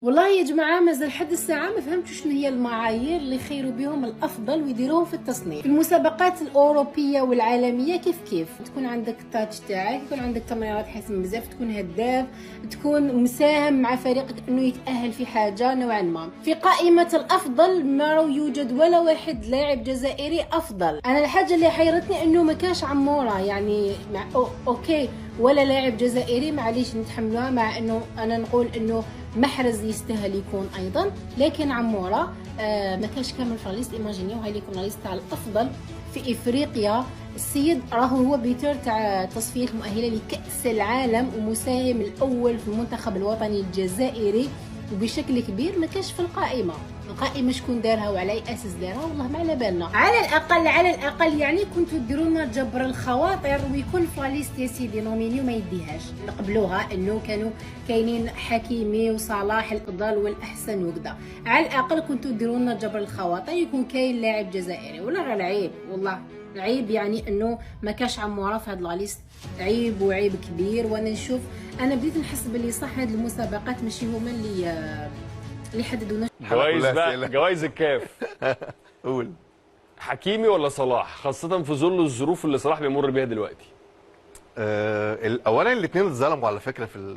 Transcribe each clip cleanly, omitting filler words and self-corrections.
والله يا جماعة مازال لحد الساعة ما فهمتش شنو هي المعايير اللي يخيروا بهم الأفضل ويديروهم في التصنيف. في المسابقات الأوروبية والعالمية كيف تكون عندك التاتش تاعك، يكون عندك تمريرات حاسمة بزاف، تكون هداف، تكون مساهم مع فريقك انه يتأهل في حاجة نوعا ما. في قائمة الأفضل ما يوجد ولا واحد لاعب جزائري أفضل. أنا الحاجة اللي حيرتني انه ما كاش عمورة، يعني اوكي ولا لاعب جزائري معليش نتحملوها، مع انه انا نقول انه محرز يستاهل يكون ايضا، لكن عموره ما كانش كامل في ليست. ايماجينيو هاي ليكم ليست تاع الافضل في افريقيا. السيد راهو هو بيتر تاع تصفيه المؤهله لكاس العالم ومساهم الاول في المنتخب الوطني الجزائري، وبشكل كبير ما كانش في القائمه شكون دارها وعلى اي اساس دارها والله ما على بالنا. على الاقل يعني كنتوا ديروا لنا جبر الخواطر ويكون في ليست يا سيدي نوميني وما يديهاش، نقبلوها انه كانوا كاينين حكيمي وصلاح الافضل والاحسن وكذا. على الاقل كنتوا ديروا لنا جبر الخواطر يكون كاين لاعب جزائري، ولا غير عيب والله عيب يعني انه ما كاش عموره في هاد لا ليست، عيب وعيب كبير. وانا نشوف انا بديت نحس باللي صح هاد المسابقات ماشي هما اللي حددونا جوائز بقى، جوائز الكاف. قول. حكيمي ولا صلاح، خاصة في ظل الظروف اللي صلاح بيمر بيها دلوقتي؟ اولا الاثنين اتظلموا على فكره في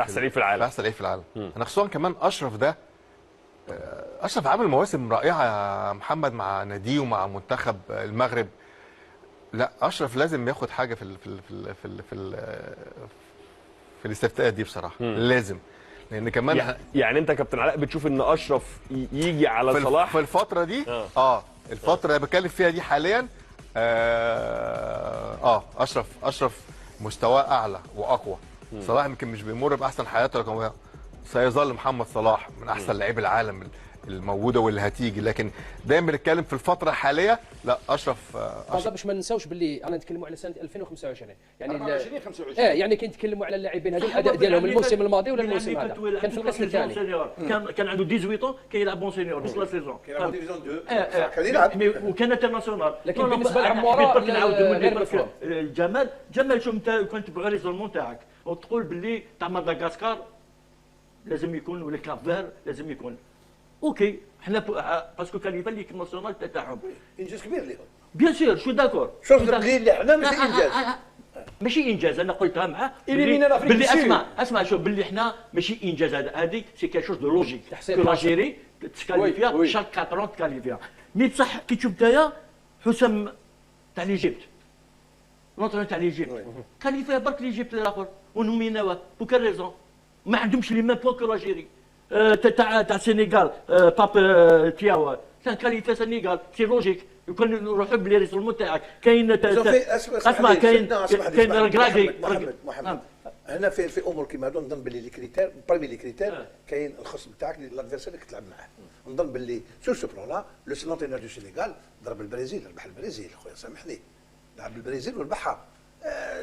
احسن لعيب في العالم. في احسن لعيب في العالم. انا خصوصا كمان اشرف ده، اشرف عامل مواسم رائعه يا محمد مع ناديه ومع منتخب المغرب. لا اشرف لازم ياخد حاجه في الاستفتاءات دي بصراحه. لازم، لان كمان يعني انت كابتن علاء بتشوف ان اشرف يجي على صلاح في الفتره دي؟ الفتره اللي بتكلم فيها دي حاليا. اشرف مستواه اعلى واقوى. صلاح يمكن مش بيمر باحسن حياته، لكن سيظل محمد صلاح من احسن لاعبي العالم الموجوده واللي هتيجي، لكن دايما بنتكلم في الفتره الحاليه. لا اشرف باش ما ننساوش باللي انا نتكلموا على سنه 2025 يعني 25 يعني كنتكلموا على اللاعبين هذول الاداء ديالهم الموسم الماضي ولا الموسم هذا كان في القسم الثاني. كان عنده 18 كيلعب بون سينيور نص لا سيزون، كيلعب ديفيزيون 2 كان يلعب وكان انترناسيونال. لكن بالنسبه لعموره غير مفهوم. جمال شو انت كنت تبغى ريزولمون تاعك وتقول باللي تاع مدغشقر لازم يكون، ولا كافير لازم يكون اوكي. حنا باسكو كاليفا ليكيب ناسيونال تاعهم انجاز كبير ليهم بيان سور. شو داكور شوف اللي حنا ماشي انجاز، ماشي انجاز. انا قلتها معاه باللي اسمع شوف باللي حنا ماشي انجاز. هذه سي كيل شوز دو لوجيك كو لاجيري تسكاليفيا شاك 4 تكاليفيا. مي بصح كي تشوف نتايا حسام تاع ليجيبت، لونترون تاع ليجيبت كاليفيا برك ليجيبت الاخر ونوميناوه بوكال ريزون ما عندهمش لي ميم بوان كو لاجيري. تاع السنغال باب تياوا كان كاليفي سنغال سي لوجيك يكون نروحوا بلي ريزولمون تاعك كاين. اسمع كاين ركراكي محمد هنا في امور كيما هذو نظن باللي لي كريتير بريمي لي كريتير كاين الخصم تاعك لادفيرسير اللي كتلعب معاه. نظن باللي سور سو بلون لا لو سلونتينور دو سينيغال ضرب البرازيل، ربح البرازيل خويا سامحني، لعب البرازيل وربحها.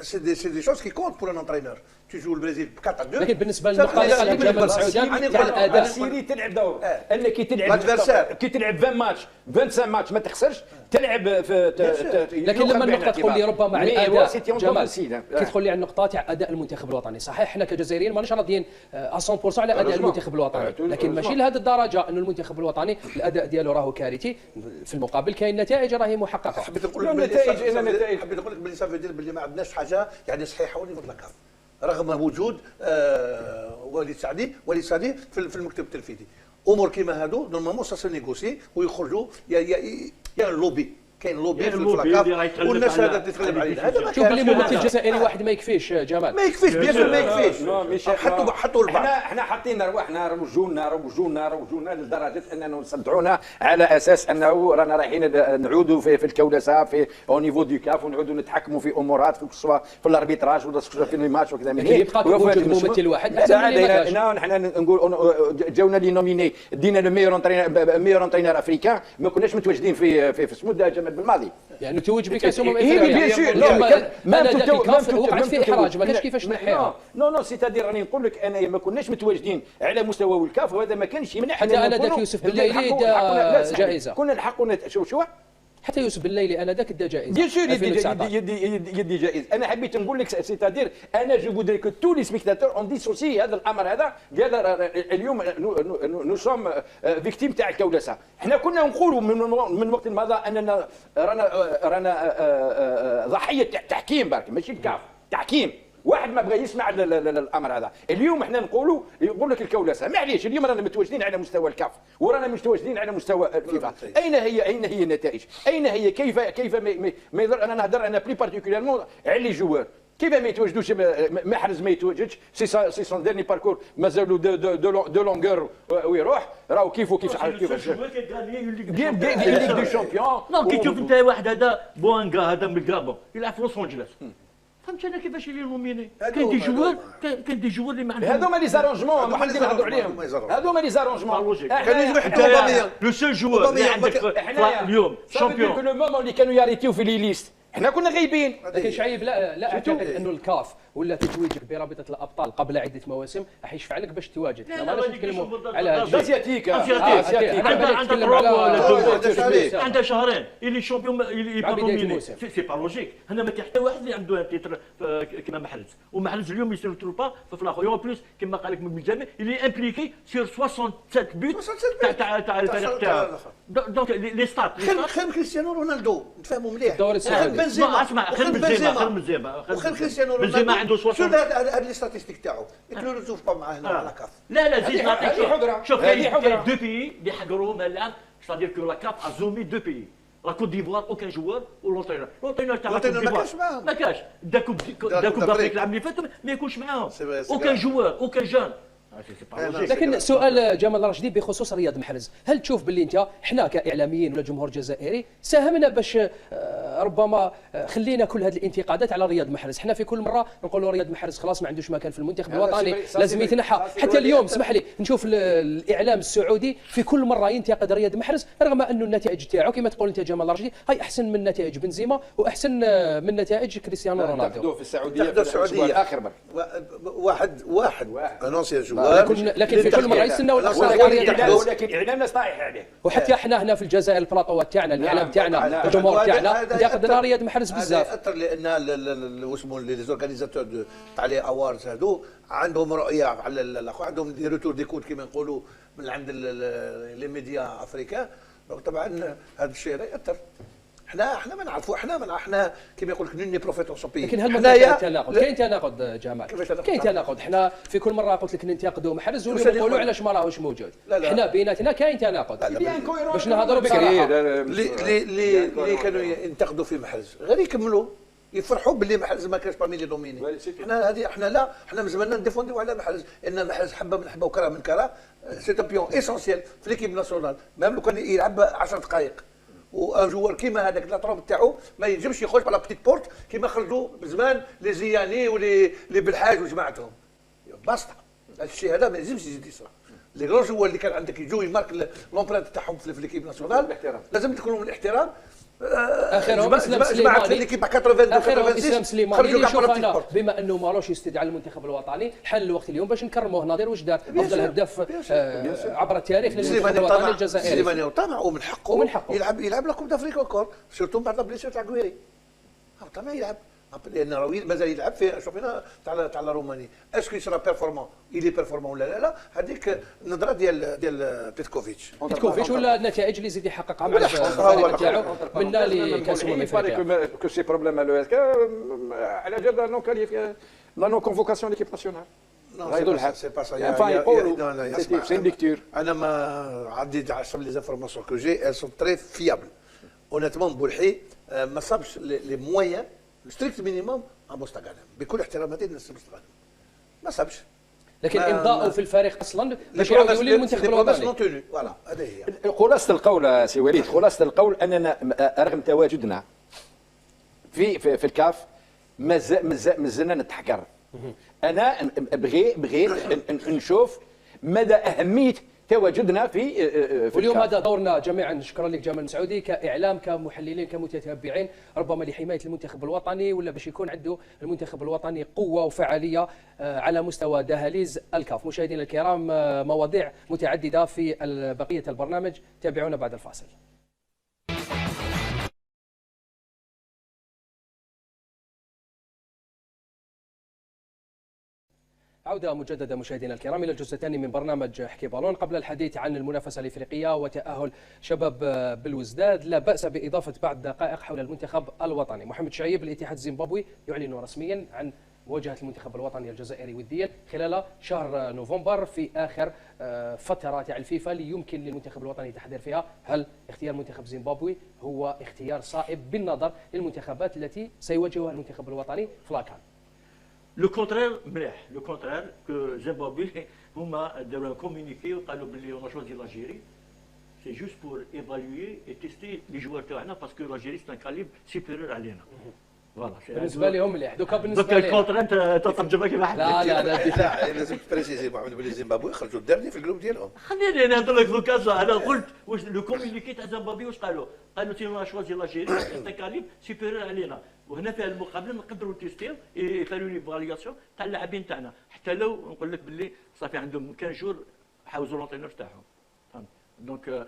سي دي شوز كي كونت بور ان انترينور تجو البرازيل ب 4-2. لكن بالنسبه للنقطه اللي قال جمال سعودان تاع الاداء السيري تلعب دور انك كي تلعب 20 ماتش 25 ماتش ما تخسرش تلعب في لكن لما النقطه تقول لي ربما على الاداء جمال كي تقول لي على النقطه تاع اداء المنتخب الوطني، صحيح احنا كجزائريين ماناش راضيين 100% على اداء المنتخب الوطني، لكن ماشي لهذه الدرجه انه المنتخب الوطني الاداء ديالو راهو كارثي. في المقابل كاين نتائج راهي محققه. حبيت نقول لك بالنتائج حبيت نقول لك باللي صافي دير باللي ما عندناش حاجه يعني صحيحه ونيفو لاكاف رغم وجود وليد سعدي في المكتب التنفيذي. امور كيما هادو نورمالمون سا سو نيغوسي ويخرجوا يا اللوبي، كاين لوبي في الكاف والناس هذا تتغلب عليه. هذا ما شوف بلي ممثل جزائري واحد ما يكفيش جمال، ما يكفيش بيان سور ما يكفيش. حطوا البعض احنا حاطين رواحنا روجونا لدرجه اننا نصدعونا على اساس انه رانا رايحين نعودوا في الكولسه في او نيفو دو كاف ونعودوا نتحكموا في امورات سواء في الاربيتراج ولا في الماتش وكذا. لكن يبقى موجود ممثل واحد احنا نقول جاونا لي نوميني دينا لو ميور انترينور افريكان ما كناش متواجدين في سمود بالماضي. يعني توج بكاس بيان سور ما وقعت في احراج ما كاش كيفاش نحيها. نو سيتادير راني نقول لك انا ما كناش متواجدين على مستوى الكاف وهذا ما كانش يمنع حتى انا ذاك يوسف بالليلي جائزه كنا نحقوا شو حتى يوسف بالليلي انذاك ادى جائزه بيان سور يدي جائزه. انا حبيت نقول لك سيتادير انا جو فودري كو تو لي سبيكتاتور اون ديسوسي هذا الامر هذا ديال اليوم نو سوم فيكتيم تاع الكولسه. احنا كنا نقولوا من وقت مضى اننا رانا ضحيه تحكيم برك ماشي الكاف تحكيم. واحد ما بغى يسمع الامر هذا. اليوم احنا نقولوا يقول لك الكولسه معليش اليوم رانا متواجدين على مستوى الكاف ورانا متواجدين على مستوى الفيفا. اين هي النتائج؟ اين هي كيف ما يضر انا نهضر انا بلي بارتيكوليرمون على لي جوار كيف ما يتواجدوش محرز ما يتواجدش سي سون ديرني باركور مازالوا دو لونغور ويروح راهو كيف ليغ دو شامبيون. نو كي تشوف انت واحد هذا بوانغا هذا من الكابون يلعب في لوس انجلوس فهمت انا كيفاش اللي نوميني كاين دي جوار اللي ما عندهم هذوما لي زارونجمون ما حد نهضروا عليهم هذوما لي زارونجمون كانوا يجبدوا حتى لو سول جوار اللي عندك اليوم شامبيون كل مومون اللي كانوا ياريتيو في لي ليست احنا كنا غايبين. لكن شعيب لا اعتقد انه الكاف ولا تتويجك برابطه الابطال قبل عده مواسم راح يشفع لك باش تواجد. لا ماناش نتكلموا على هذا اسياتيك عندها شهرين اللي شامبيون اللي بارميني سي با لوجيك. هنا ما كاين حتى واحد اللي عنده تيتر كيما محرز ومحرز اليوم يصير تروبا في الاخر يوم بلوس كما قال لك من الجامع اللي امبليكي سير 67 بوت تاع الفريق تاعو. دونك لي ستات خير كريستيانو رونالدو نتفاهموا مليح. الدوري السعودي اسمع خير بنزيما وخير كريستيانو رونالدو عنده 60 شو هذا لي ستاتيستيك تاعو يكلوا له توف مع هنا على كاف. لا زيد نعطيك شوف كاين دو بيي اللي حقروهم الان سادير كو لا كاف ازومي دو بيي لا كوت ديفوار اوكان جوار ولونترينور تاع لا كوت ديفوار ما كاش داكوب دافريك العام اللي فات ما يكونش معاهم اوكان جوار اوكان جون. لكن سؤال جمال رشدي بخصوص رياض محرز، هل تشوف باللي انت احنا كاعلاميين ولا جمهور جزائري ساهمنا باش ربما خلينا كل هذه الانتقادات على رياض محرز؟ احنا في كل مره نقولوا رياض محرز خلاص ما عندوش مكان في المنتخب الوطني لازم يتنحى. حتى اليوم اسمح لي نشوف الاعلام السعودي في كل مره ينتقد رياض محرز رغم انه النتائج تاعو كما تقول انت جمال رشدي هي احسن من نتائج بنزيما واحسن من نتائج كريستيانو رونالدو. في السعوديه الاخر واحد انونسي لكن في كل مره يستناو ولكن اعلامنا صايح عليه. وحتى احنا هنا في الجزائر البلاطوات تاعنا الاعلام تاعنا الجمهور تاعنا انتقدنا رياض محرز بزاف. اثر لان واسمه لي زورغانيزاتور تاع لي اوارز هذو عندهم رؤيه على الاخو عندهم دي روتور دي كود كما نقولوا من عند لي ميديا افريكان. طبعا هذا الشيء هذا ياثر. احنا ما نعرفوا احنا كما يقول لك نوني بروفيت اون سون بي. لكن هل كاين تناقض؟ كاين تناقض جمال كاين تناقض. احنا في كل مره قلت لك ننتقدوا محرز ونقولوا علاش ما راهوش موجود. احنا بيناتنا كاين تناقض باش نهضروا بصراحه. اللي كانوا ينتقدوا في محرز غير يكملوا يفرحوا باللي محرز ما كانش بارمي لي دوميني. احنا من زمان نديفونديو على محرز ان محرز حبه من حبه وكره من كره سي ان بيون اسونسيال في ليكيب ناسيونال ميم لو كان يلعب 10 دقائق. وان جوار كيما هذاك لاطروب تاعو ما ينجمش يخرج بلا بتيت بورت كيما خرجوا بزمان لي زياني ولي بالحاج وجماعتهم. باسطه هذا الشيء هذا ما يلزمش يزيد يصرى. لي غرون جوار اللي كان عندك يجوا يمارك لومبرانت تاعهم في ليكيب ناسيونال لازم تكونوا من الاحترام. اخرهم اسلام سليماني اخرهم اسلام سليماني اللي شوف انا بما انه ماروش يستدعى المنتخب الوطني حل الوقت اليوم باش نكرموه ناظر واش دار افضل هداف عبر التاريخ للمنتخب الوطني الجزائري. سليماني طمع ومن حقه يلعب لا كوب دافريك اونكور سيرتو بعد بليسير تاع كويري طمع يلعب لان راهو مازال يلعب في الشامبيون تاع روماني. اسكو يسرا بيرفورمون الي بيرفورمون ولا لا هذيك النظره ديال بيتكوفيتش ولا النتائج اللي زيد يحققها مع الفريق تاعو منا لكاس افريقيا كو سي بروبليم لو اس على جال نو كاليفي لا نو كونفوكاسيون ليكيب ناسيونال غيدو الحال سي با سا يقولوا سي ان ليكتور. انا ما عديت على لي زانفورماسيون كو جي ال سون تري فيابل اونيتمون. بولحي ما صابش لي مويان ستريكت مينيموم مستقبلا بكل احتراماتي للناس مستقبلا ما صابش. لكن امضاءه في الفريق اصلا باش يولي المنتخب الوطني. فوالا هذه هي خلاصه القول سي وليد. خلاصه القول اننا رغم تواجدنا في الكاف مازلنا نتحقر. انا بغيت نشوف مدى اهميه تواجدنا في واليوم هذا دورنا جميعا. شكرا لك جمال مسعودي كاعلام كمحللين كمتتبعين ربما لحمايه المنتخب الوطني ولا باش يكون عنده المنتخب الوطني قوه وفعاليه على مستوى دهاليز الكاف. مشاهدينا الكرام مواضيع متعدده في بقيه البرنامج تابعونا بعد الفاصل. عودة مجددة مشاهدينا الكرام إلى الجزء الثاني من برنامج حكي بالون. قبل الحديث عن المنافسة الإفريقية وتأهل شباب بالوزداد، لا بأس بإضافة بعض دقائق حول المنتخب الوطني. محمد شعيب، الاتحاد الزيمبابوي يعلن رسميا عن مواجهة المنتخب الوطني الجزائري وديا خلال شهر نوفمبر في آخر فترة تاع الفيفا اللي يمكن للمنتخب الوطني التحضير فيها. هل اختيار منتخب زيمبابوي هو اختيار صائب بالنظر للمنتخبات التي سيواجهها المنتخب الوطني في لاكان؟ لو كونترير مليح، لو كونترير كو زيمبابوي هما داروا كومونيكي وقالوا باللي اون شوزي لاجيري سي جوست بور ايفالوي اي تيستي لي جوار تاعنا باسكو لاجيري سي ان كاليبر سوبيريور علينا. فوالا بالنسبه لهم مليح. دوكا بالنسبه لي الكونترير انت تترجمها كيما حبيت. لا لازم تبريسيزي محمد بلي زيمبابوي خرجوا الدرني في الجروب ديالهم. خليني نهضر لك دوكا. انا قلت واش لو كومونيكي تاع زيمبابوي واش قالوا؟ قالوا تي اون شوزي لاجيري سي ان كاليبر سوبيريور علينا، وهنا فيها المقابله نقدروا تيستيو يفالوا لي فالياسيون تاع اللاعبين تاعنا، حتى لو نقول لك باللي صافي عندهم 15 جور حاوزوا لونتينور تاعهم. فهمت؟ دونك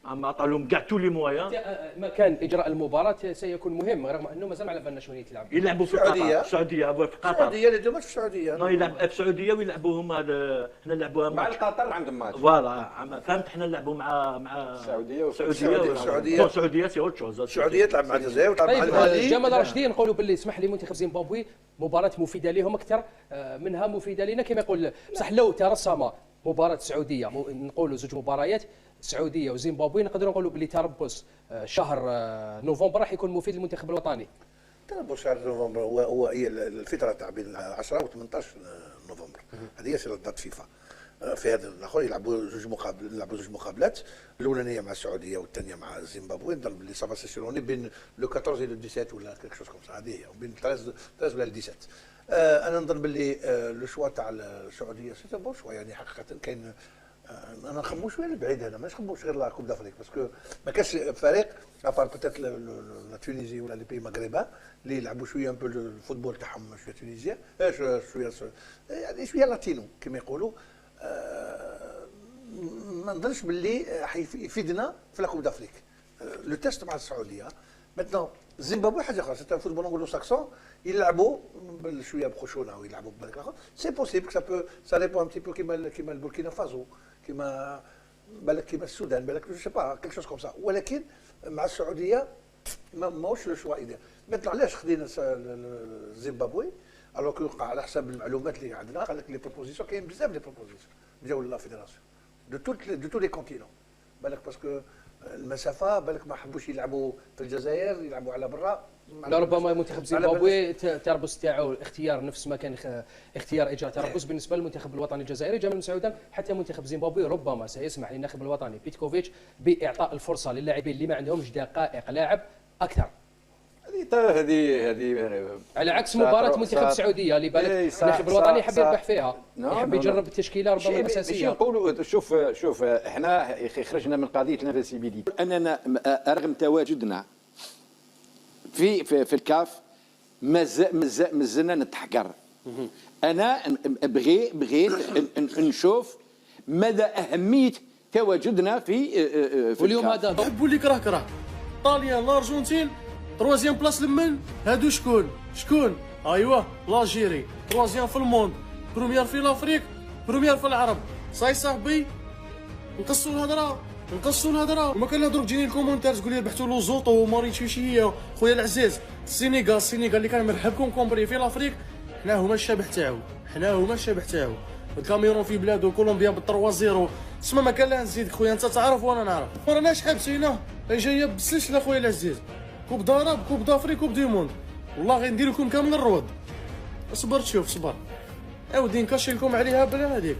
اما عطى لهم كاع تو لي مويان. مكان اجراء المباراه سيكون مهم رغم انه مازال ما على بالناش وين يتلعب. يلعبوا في قطر. السعوديه في قطر. السعوديه اللي دوما في السعوديه. نو يلعب في السعوديه ويلعبوا هما حنا نلعبوها مع قطر عندهم ماتش. فوالا فهمت. حنا نلعبوا مع السعوديه. السعوديه سي اوت شوز. السعوديه تلعب مع الجزائر وتلعب مع المغرب. جمال راشدين نقولوا باللي اسمح لي منتخب زيمبابوي مباراه مفيده لهم اكثر منها مفيده لنا كما يقول. بصح لو ترسم مباراه السعوديه نقولوا زوج مباريات السعوديه وزيمبابوي نقدروا نقولوا باللي تربص شهر نوفمبر راح يكون مفيد للمنتخب الوطني. تربص شهر نوفمبر هو هي الفتره تاع بين 10 و 18 نوفمبر. هذه هي دات فيفا. في هذا الاخر يلعبوا زوج مقابلات، الاولانيه مع السعوديه والثانيه مع زيمبابوي. نظن باللي صافا سيسيروني بين لو 14 و لو 17 ولا كيك شوز كوم سا. هذه هي بين 13 ولا 17. انا نظن باللي لو شوا تاع السعوديه سي بون شوا، يعني حقيقه كاين. انا نخمو شويه لبعيد، انا ما نخموش غير لا كوب دافريك باسكو ما كاش فريق ابار بوتيت لا تونيزي ولا لي بي مغربا اللي يلعبوا شويه ان بو الفوتبول تاعهم شويه تونيزيان شويه يعني شويه لاتينو كما يقولوا. ما نظنش باللي يفيدنا في لا كوب دافريك. لو تيست مع السعوديه ماتنون زيمبابوي حاجه اخرى، سيت فوتبول نقولوا ساكسون يلعبوا شويه بخشونه ويلعبوا ببالك اخر. سي بوسيبل سا ديبون ان تي بو كيما البوركينا فازو، كيما بالك كيما السودان، بالك جو سي با كيك شوز كوم سا. ولكن مع السعوديه ماهوش لو شوا ايديال. ماتنون علاش خدينا زيمبابوي الوغ كو على حسب المعلومات اللي عندنا قال لك لي بروبوزيسيون كاين بزاف لي بروبوزيسيون جاو لا فيدراسيون دو تو لي كونتينون. بالك باسكو المسافه بالك ما حبوش يلعبوا في الجزائر، يلعبوا على برا. ربما منتخب زيمبابوي تربص تاعو اختيار نفس ما كان اختيار اجراء تربص بالنسبه للمنتخب الوطني الجزائري. جمال مسعودا حتى منتخب زيمبابوي ربما سيسمح للناخب الوطني بيتكوفيتش باعطاء الفرصه للاعبين اللي ما عندهمش دقائق لاعب اكثر. هذه على عكس مباراه منتخب السعوديه اللي بالك الناخب الوطني يحب يربح فيها، يحب يجرب التشكيله ربما الاساسيه. ماشي نقولوا شوف احنا خرجنا من قضيه الانفاسيبيليتي اننا رغم تواجدنا في الكاف مازلنا نتحقر. انا بغيت نشوف مدى اهميه تواجدنا في واليوم هذا نحبوا اللي كره طاليان الارجنتين تروازيام بلاص لمن هادو شكون ايوا لاجيري تروازيام في الموند، بروميير في لافريك، بروميير في العرب. صاي صاحبي نقصوا الهضره وما كنهضروا تجيني الكومونتير تقول لي ربحتوا لوزوطو وموريتشيشيه. خويا العزيز السينيغال اللي كان مرحبكم كومبري في لافريك، حنا هما الشبح تاعو. الكاميرون في بلادو كولومبيا ب3-0. تسمى ما كان لا نزيدك خويا، انت تعرف وانا نعرف. ما راناش حابسينه جايه بالسلسله خويا العزيز. كوب داراب، كوب دافريك، كوب دي موند. والله غير ندير لكم كامل الروض. صبر تشوف صبر. عاودي نكاشي لكم عليها بلا هذيك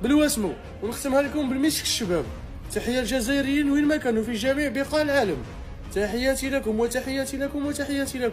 بالواسمو ونختمها لكم بالمسك الشباب. تحيه الجزائريين وين ما كانوا في جميع بقاع العالم. تحياتي لكم وتحياتي لكم.